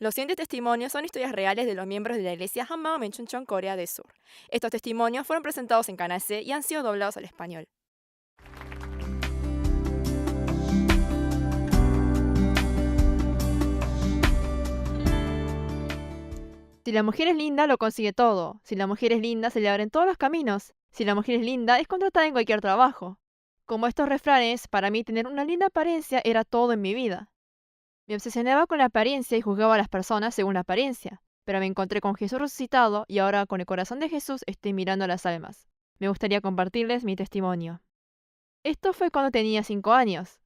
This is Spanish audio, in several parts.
Los siguientes testimonios son historias reales de los miembros de la iglesia Hammam en Chuncheon, Corea del Sur. Estos testimonios fueron presentados en Canal C y han sido doblados al español. Si la mujer es linda, lo consigue todo. Si la mujer es linda, se le abren todos los caminos. Si la mujer es linda, es contratada en cualquier trabajo. Como estos refranes, para mí tener una linda apariencia era todo en mi vida. Me obsesionaba con la apariencia y juzgaba a las personas según la apariencia. Pero me encontré con Jesús resucitado y ahora con el corazón de Jesús estoy mirando a las almas. Me gustaría compartirles mi testimonio. Esto fue cuando tenía 5 años.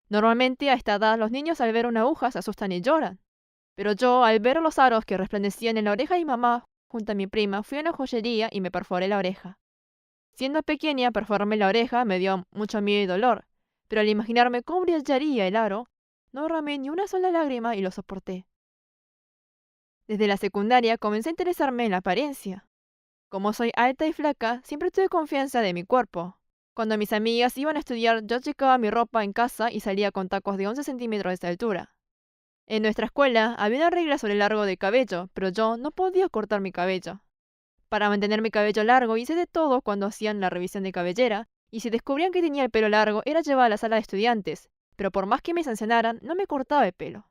Normalmente a esta edad los niños al ver una aguja se asustan y lloran. Pero yo, al ver los aros que resplandecían en la oreja de mi mamá, junto a mi prima, fui a una joyería y me perforé la oreja. Siendo pequeña, perforarme la oreja me dio mucho miedo y dolor, pero al imaginarme cómo brillaría el aro, no derramé ni una sola lágrima y lo soporté. Desde la secundaria comencé a interesarme en la apariencia. Como soy alta y flaca, siempre tuve confianza de mi cuerpo. Cuando mis amigas iban a estudiar, yo checaba mi ropa en casa y salía con tacos de 11 centímetros de altura. En nuestra escuela había una regla sobre el largo de cabello, pero yo no podía cortar mi cabello. Para mantener mi cabello largo hice de todo cuando hacían la revisión de cabellera, y si descubrían que tenía el pelo largo era llevada a la sala de estudiantes, pero por más que me sancionaran, no me cortaba el pelo.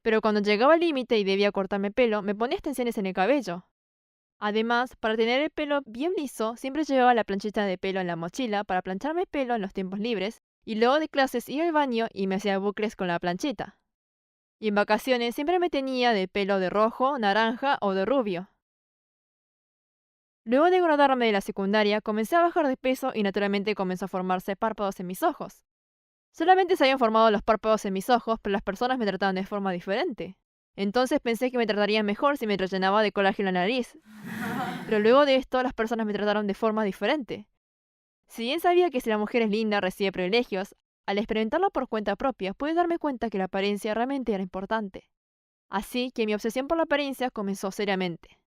Pero cuando llegaba al límite y debía cortarme el pelo, me ponía extensiones en el cabello. Además, para tener el pelo bien liso, siempre llevaba la planchita de pelo en la mochila para plancharme el pelo en los tiempos libres, y luego de clases iba al baño y me hacía bucles con la planchita. Y en vacaciones siempre me tenía de pelo de rojo, naranja o de rubio. Luego de graduarme de la secundaria, comencé a bajar de peso y naturalmente comenzó a formarse párpados en mis ojos. Solamente se habían formado los párpados en mis ojos, pero las personas me trataban de forma diferente. Entonces pensé que me tratarían mejor si me rellenaba de colágeno la nariz. Pero luego de esto, las personas me trataron de forma diferente. Si bien sabía que si la mujer es linda recibe privilegios, al experimentarlo por cuenta propia, pude darme cuenta que la apariencia realmente era importante. Así que mi obsesión por la apariencia comenzó seriamente.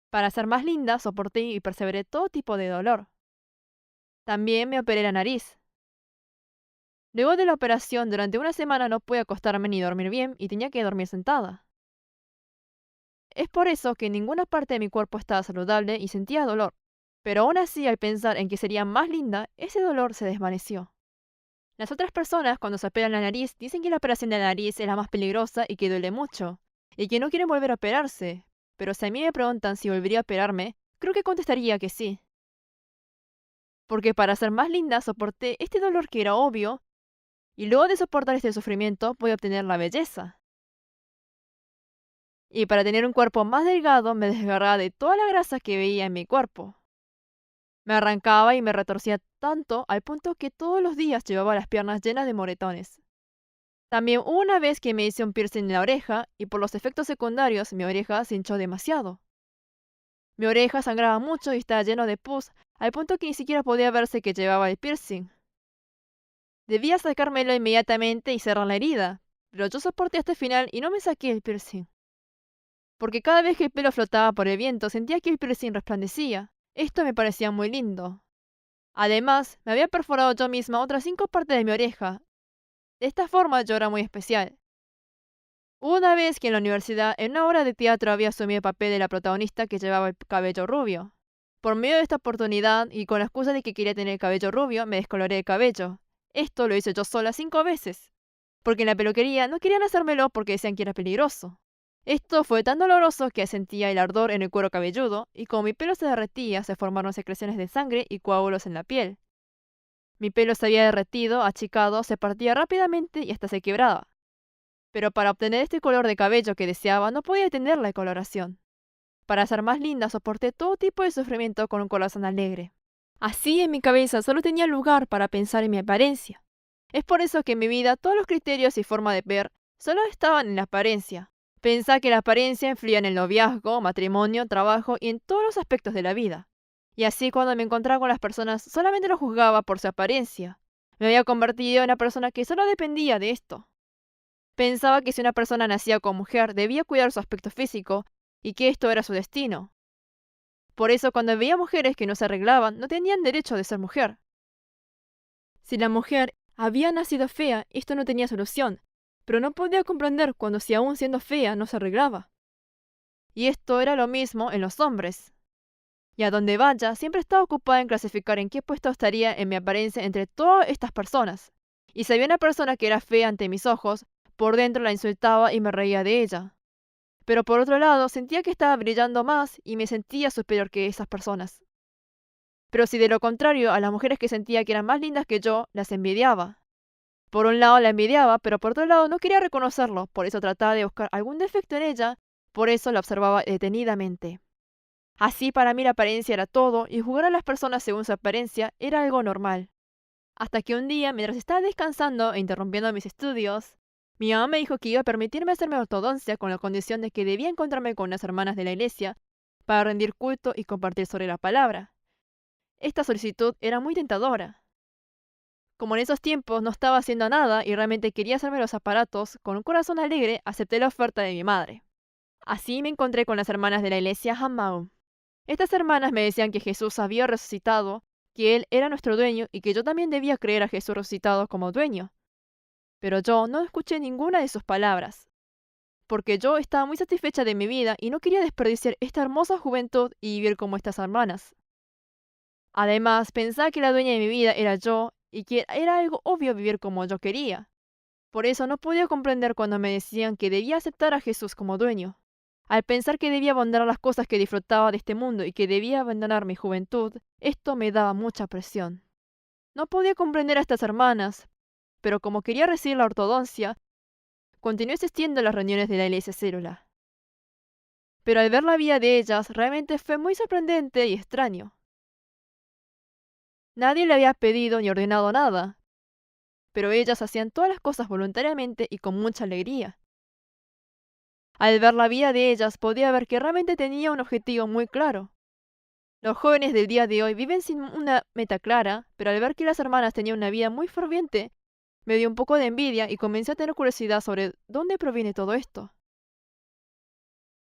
Para ser más linda, soporté y perseveré todo tipo de dolor. También me operé la nariz. Luego de la operación, durante una semana no pude acostarme ni dormir bien y tenía que dormir sentada. Es por eso que ninguna parte de mi cuerpo estaba saludable y sentía dolor. Pero aún así, al pensar en que sería más linda, ese dolor se desvaneció. Las otras personas, cuando se operan la nariz, dicen que la operación de la nariz es la más peligrosa y que duele mucho, y que no quieren volver a operarse. Pero si a mí me preguntan si volvería a operarme, creo que contestaría que sí. Porque para ser más linda soporté este dolor que era obvio, y luego de soportar este sufrimiento voy a obtener la belleza. Y para tener un cuerpo más delgado me desgarraba de toda la grasa que veía en mi cuerpo. Me arrancaba y me retorcía tanto al punto que todos los días llevaba las piernas llenas de moretones. También hubo una vez que me hice un piercing en la oreja y por los efectos secundarios mi oreja se hinchó demasiado. Mi oreja sangraba mucho y estaba lleno de pus, al punto que ni siquiera podía verse que llevaba el piercing. Debía sacármelo inmediatamente y cerrar la herida, pero yo soporté hasta el final y no me saqué el piercing. Porque cada vez que el pelo flotaba por el viento sentía que el piercing resplandecía. Esto me parecía muy lindo. Además, me había perforado yo misma otras 5 partes de mi oreja. De esta forma yo era muy especial. Hubo una vez que en la universidad, en una obra de teatro, había asumido el papel de la protagonista que llevaba el cabello rubio. Por medio de esta oportunidad, y con la excusa de que quería tener el cabello rubio, me descoloré el cabello. Esto lo hice yo sola 5 veces. Porque en la peluquería no querían hacérmelo porque decían que era peligroso. Esto fue tan doloroso que sentía el ardor en el cuero cabelludo, y como mi pelo se derretía, se formaron secreciones de sangre y coágulos en la piel. Mi pelo se había derretido, achicado, se partía rápidamente y hasta se quebraba. Pero para obtener este color de cabello que deseaba no podía detener la coloración. Para ser más linda soporté todo tipo de sufrimiento con un corazón alegre. Así en mi cabeza solo tenía lugar para pensar en mi apariencia. Es por eso que en mi vida todos los criterios y forma de ver solo estaban en la apariencia. Pensaba que la apariencia influía en el noviazgo, matrimonio, trabajo y en todos los aspectos de la vida. Y así cuando me encontraba con las personas solamente lo juzgaba por su apariencia. Me había convertido en una persona que solo dependía de esto. Pensaba que si una persona nacía como mujer debía cuidar su aspecto físico y que esto era su destino. Por eso cuando veía mujeres que no se arreglaban no tenían derecho de ser mujer. Si la mujer había nacido fea, esto no tenía solución, pero no podía comprender cuando si aún siendo fea no se arreglaba. Y esto era lo mismo en los hombres. Y a donde vaya, siempre estaba ocupada en clasificar en qué puesto estaría en mi apariencia entre todas estas personas. Y si había una persona que era fea ante mis ojos, por dentro la insultaba y me reía de ella. Pero por otro lado, sentía que estaba brillando más y me sentía superior que esas personas. Pero si de lo contrario, a las mujeres que sentía que eran más lindas que yo, las envidiaba. Por un lado la envidiaba, pero por otro lado no quería reconocerlo, por eso trataba de buscar algún defecto en ella, por eso la observaba detenidamente. Así para mí la apariencia era todo, y juzgar a las personas según su apariencia era algo normal. Hasta que un día, mientras estaba descansando e interrumpiendo mis estudios, mi mamá me dijo que iba a permitirme hacerme ortodoncia con la condición de que debía encontrarme con unas hermanas de la iglesia para rendir culto y compartir sobre la palabra. Esta solicitud era muy tentadora. Como en esos tiempos no estaba haciendo nada y realmente quería hacerme los aparatos, con un corazón alegre acepté la oferta de mi madre. Así me encontré con las hermanas de la iglesia Hammam. Estas hermanas me decían que Jesús había resucitado, que Él era nuestro dueño y que yo también debía creer a Jesús resucitado como dueño. Pero yo no escuché ninguna de sus palabras, porque yo estaba muy satisfecha de mi vida y no quería desperdiciar esta hermosa juventud y vivir como estas hermanas. Además, pensaba que la dueña de mi vida era yo y que era algo obvio vivir como yo quería. Por eso no podía comprender cuando me decían que debía aceptar a Jesús como dueño. Al pensar que debía abandonar las cosas que disfrutaba de este mundo y que debía abandonar mi juventud, esto me daba mucha presión. No podía comprender a estas hermanas, pero como quería recibir la ortodoncia, continué asistiendo a las reuniones de la iglesia célula. Pero al ver la vida de ellas, realmente fue muy sorprendente y extraño. Nadie le había pedido ni ordenado nada, pero ellas hacían todas las cosas voluntariamente y con mucha alegría. Al ver la vida de ellas, podía ver que realmente tenía un objetivo muy claro. Los jóvenes del día de hoy viven sin una meta clara, pero al ver que las hermanas tenían una vida muy ferviente, me dio un poco de envidia y comencé a tener curiosidad sobre dónde proviene todo esto.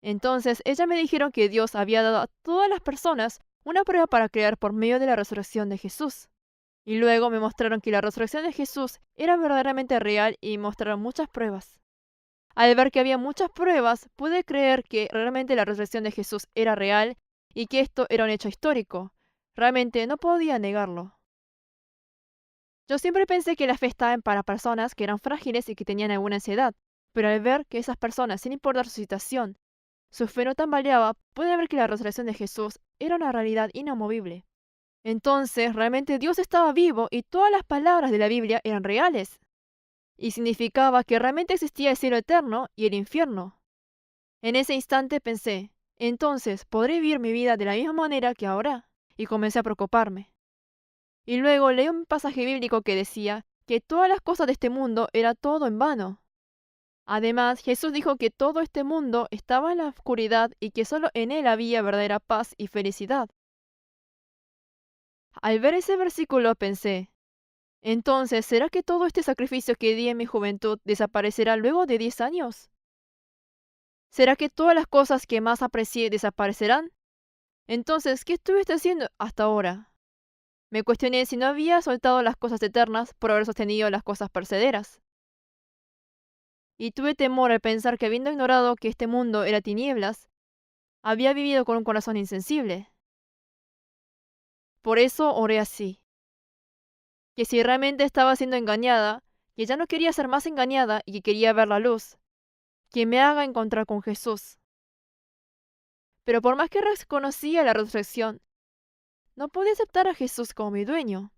Entonces, ellas me dijeron que Dios había dado a todas las personas una prueba para crear por medio de la resurrección de Jesús. Y luego me mostraron que la resurrección de Jesús era verdaderamente real y me mostraron muchas pruebas. Al ver que había muchas pruebas, pude creer que realmente la resurrección de Jesús era real y que esto era un hecho histórico. Realmente no podía negarlo. Yo siempre pensé que la fe estaba para personas que eran frágiles y que tenían alguna ansiedad, pero al ver que esas personas, sin importar su situación, su fe no tambaleaba, pude ver que la resurrección de Jesús era una realidad inamovible. Entonces, realmente Dios estaba vivo y todas las palabras de la Biblia eran reales. Y significaba que realmente existía el cielo eterno y el infierno. En ese instante pensé, entonces, ¿podré vivir mi vida de la misma manera que ahora? Y comencé a preocuparme. Y luego leí un pasaje bíblico que decía que todas las cosas de este mundo era todo en vano. Además, Jesús dijo que todo este mundo estaba en la oscuridad y que solo en él había verdadera paz y felicidad. Al ver ese versículo pensé, entonces, ¿será que todo este sacrificio que di en mi juventud desaparecerá luego de 10 años? ¿Será que todas las cosas que más aprecié desaparecerán? Entonces, ¿qué estuviste haciendo hasta ahora? Me cuestioné si no había soltado las cosas eternas por haber sostenido las cosas perecederas. Y tuve temor al pensar que habiendo ignorado que este mundo era tinieblas, había vivido con un corazón insensible. Por eso oré así, que si realmente estaba siendo engañada, que ya no quería ser más engañada y que quería ver la luz, que me haga encontrar con Jesús. Pero por más que reconocía la resurrección, no podía aceptar a Jesús como mi dueño.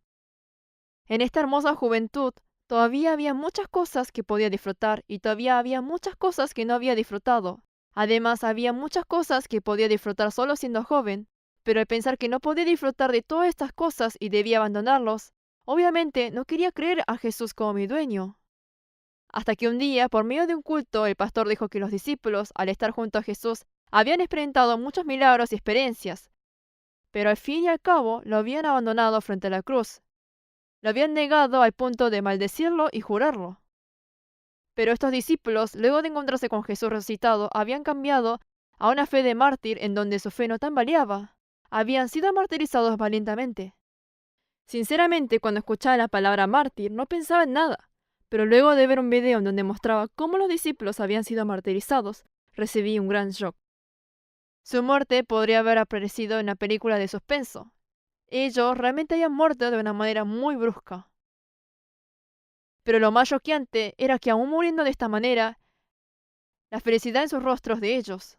En esta hermosa juventud, todavía había muchas cosas que podía disfrutar y todavía había muchas cosas que no había disfrutado. Además, había muchas cosas que podía disfrutar solo siendo joven, pero al pensar que no podía disfrutar de todas estas cosas y debía abandonarlos, obviamente no quería creer a Jesús como mi dueño. Hasta que un día, por medio de un culto, el pastor dijo que los discípulos, al estar junto a Jesús, habían experimentado muchos milagros y experiencias, pero al fin y al cabo lo habían abandonado frente a la cruz. Lo habían negado al punto de maldecirlo y jurarlo. Pero estos discípulos, luego de encontrarse con Jesús resucitado, habían cambiado a una fe de mártir en donde su fe no tambaleaba. Habían sido martirizados valientemente. Sinceramente, cuando escuchaba la palabra mártir, no pensaba en nada, Pero luego de ver un video en donde mostraba cómo los discípulos habían sido martirizados, recibí un gran shock. Su muerte podría haber aparecido en una película de suspenso. Ellos realmente habían muerto de una manera muy brusca. Pero lo más choqueante era que aún muriendo de esta manera, la felicidad en sus rostros de ellos.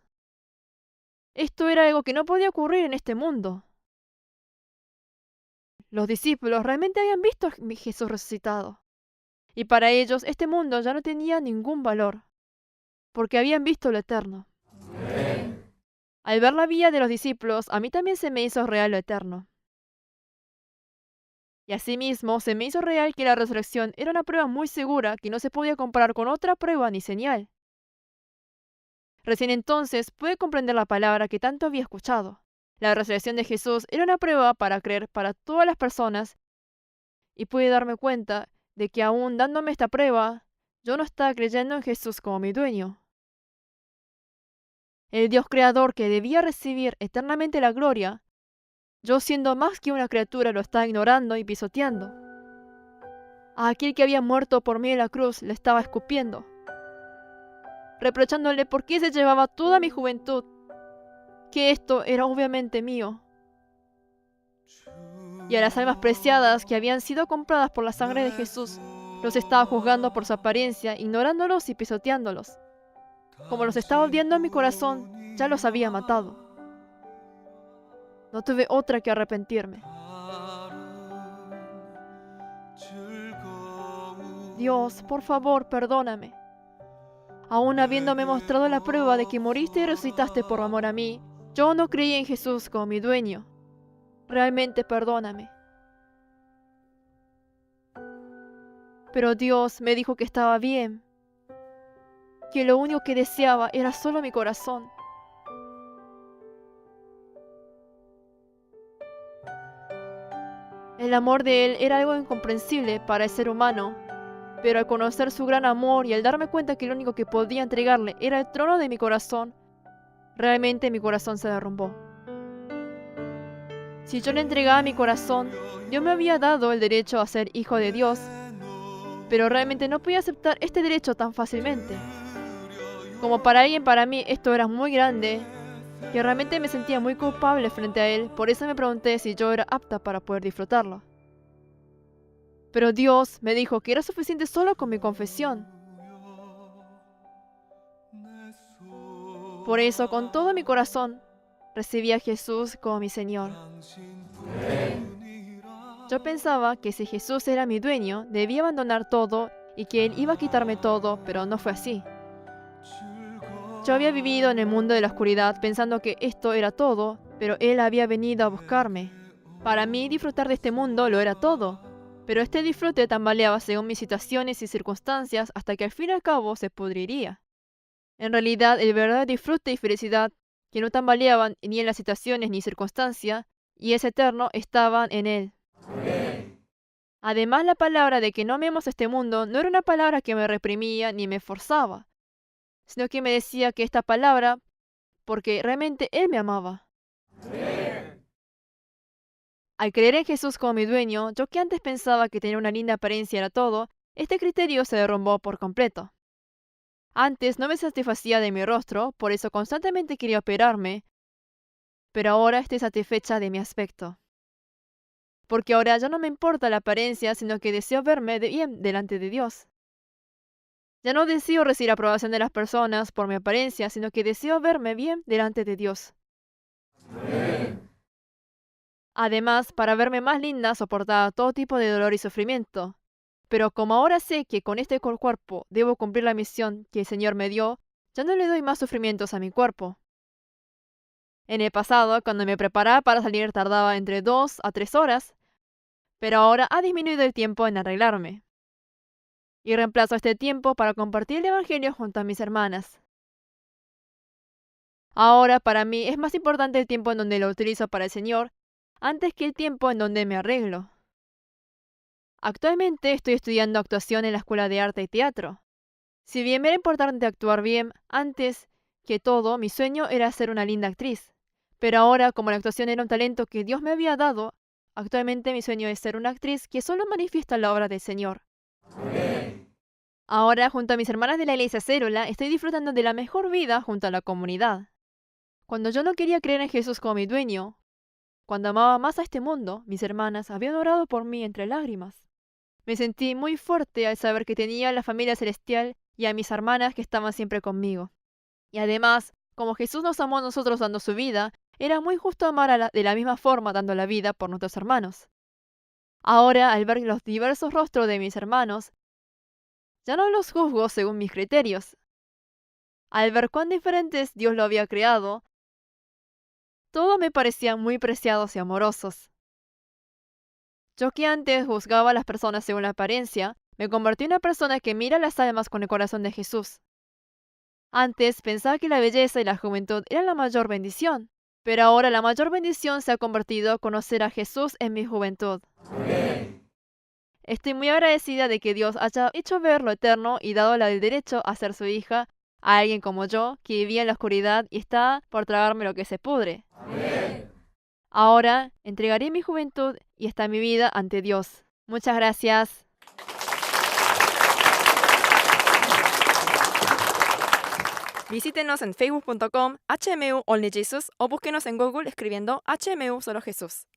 Esto era algo que no podía ocurrir en este mundo. Los discípulos realmente habían visto a Jesús resucitado. Y para ellos este mundo ya no tenía ningún valor, porque habían visto lo eterno. Al ver la vida de los discípulos, a mí también se me hizo real lo eterno. Y asimismo, se me hizo real que la resurrección era una prueba muy segura que no se podía comparar con otra prueba ni señal. Recién entonces pude comprender la palabra que tanto había escuchado. La resurrección de Jesús era una prueba para creer para todas las personas, y pude darme cuenta de que aún dándome esta prueba, yo no estaba creyendo en Jesús como mi dueño. El Dios creador que debía recibir eternamente la gloria, yo siendo más que una criatura lo estaba ignorando y pisoteando. A aquel que había muerto por mí en la cruz le estaba escupiendo, reprochándole por qué se llevaba toda mi juventud, que esto era obviamente mío. Y a las almas preciadas que habían sido compradas por la sangre de Jesús, los estaba juzgando por su apariencia, ignorándolos y pisoteándolos. Como los estaba odiando en mi corazón, ya los había matado. No tuve otra que arrepentirme. Dios, por favor, perdóname. Aún habiéndome mostrado la prueba de que moriste y resucitaste por amor a mí, yo no creí en Jesús como mi dueño. Realmente perdóname. Pero Dios me dijo que estaba bien, que lo único que deseaba era solo mi corazón. El amor de Él era algo incomprensible para el ser humano, pero al conocer su gran amor y al darme cuenta que lo único que podía entregarle era el trono de mi corazón, realmente mi corazón se derrumbó. Si yo le entregaba mi corazón, Dios me había dado el derecho a ser hijo de Dios, pero realmente no podía aceptar este derecho tan fácilmente. Como para alguien, para mí esto era muy grande, que realmente me sentía muy culpable frente a Él, por eso me pregunté si yo era apta para poder disfrutarlo. Pero Dios me dijo que era suficiente solo con mi confesión. Por eso, con todo mi corazón, recibí a Jesús como mi Señor. Yo pensaba que si Jesús era mi dueño, debía abandonar todo y que Él iba a quitarme todo, pero no fue así. Yo había vivido en el mundo de la oscuridad pensando que esto era todo, pero Él había venido a buscarme. Para mí, disfrutar de este mundo lo era todo, pero este disfrute tambaleaba según mis situaciones y circunstancias hasta que al fin y al cabo se pudriría. En realidad, el verdadero disfrute y felicidad, que no tambaleaban ni en las situaciones ni circunstancias, y es eterno, estaban en Él. Además, la palabra de que no amemos este mundo no era una palabra que me reprimía ni me forzaba, sino que me decía que esta palabra, porque realmente Él me amaba. Al creer en Jesús como mi dueño, yo que antes pensaba que tener una linda apariencia era todo, este criterio se derrumbó por completo. Antes no me satisfacía de mi rostro, por eso constantemente quería operarme, pero ahora estoy satisfecha de mi aspecto. Porque ahora ya no me importa la apariencia, sino que deseo verme bien delante de Dios. Ya no deseo recibir aprobación de las personas por mi apariencia, sino que deseo verme bien delante de Dios. Además, para verme más linda, soportaba todo tipo de dolor y sufrimiento. Pero como ahora sé que con este cuerpo debo cumplir la misión que el Señor me dio, ya no le doy más sufrimientos a mi cuerpo. En el pasado, cuando me preparaba para salir, tardaba entre 2 a 3 horas, pero ahora ha disminuido el tiempo en arreglarme. Y reemplazo este tiempo para compartir el Evangelio junto a mis hermanas. Ahora, para mí, es más importante el tiempo en donde lo utilizo para el Señor, antes que el tiempo en donde me arreglo. Actualmente estoy estudiando actuación en la Escuela de Arte y Teatro. Si bien me era importante actuar bien, antes que todo, mi sueño era ser una linda actriz. Pero ahora, como la actuación era un talento que Dios me había dado, actualmente mi sueño es ser una actriz que solo manifiesta la obra del Señor. Ahora, junto a mis hermanas de la iglesia Célula, estoy disfrutando de la mejor vida junto a la comunidad. Cuando yo no quería creer en Jesús como mi dueño, cuando amaba más a este mundo, mis hermanas habían orado por mí entre lágrimas. Me sentí muy fuerte al saber que tenía a la familia celestial y a mis hermanas que estaban siempre conmigo. Y además, como Jesús nos amó a nosotros dando su vida, era muy justo amar de la misma forma dando la vida por nuestros hermanos. Ahora, al ver los diversos rostros de mis hermanos, ya no los juzgo según mis criterios. Al ver cuán diferentes Dios lo había creado, todo me parecía muy preciados y amorosos. Yo que antes juzgaba a las personas según la apariencia, me convertí en una persona que mira las almas con el corazón de Jesús. Antes pensaba que la belleza y la juventud eran la mayor bendición, pero ahora la mayor bendición se ha convertido en conocer a Jesús en mi juventud. Estoy muy agradecida de que Dios haya hecho ver lo eterno y dado el derecho a ser su hija a alguien como yo, que vivía en la oscuridad y está por tragarme lo que se pudre. Ahora entregaré mi juventud y esta mi vida ante Dios. Muchas gracias. Visítenos en facebook.com HMU Only Jesus o búsquenos en Google escribiendo HMU Solo Jesús.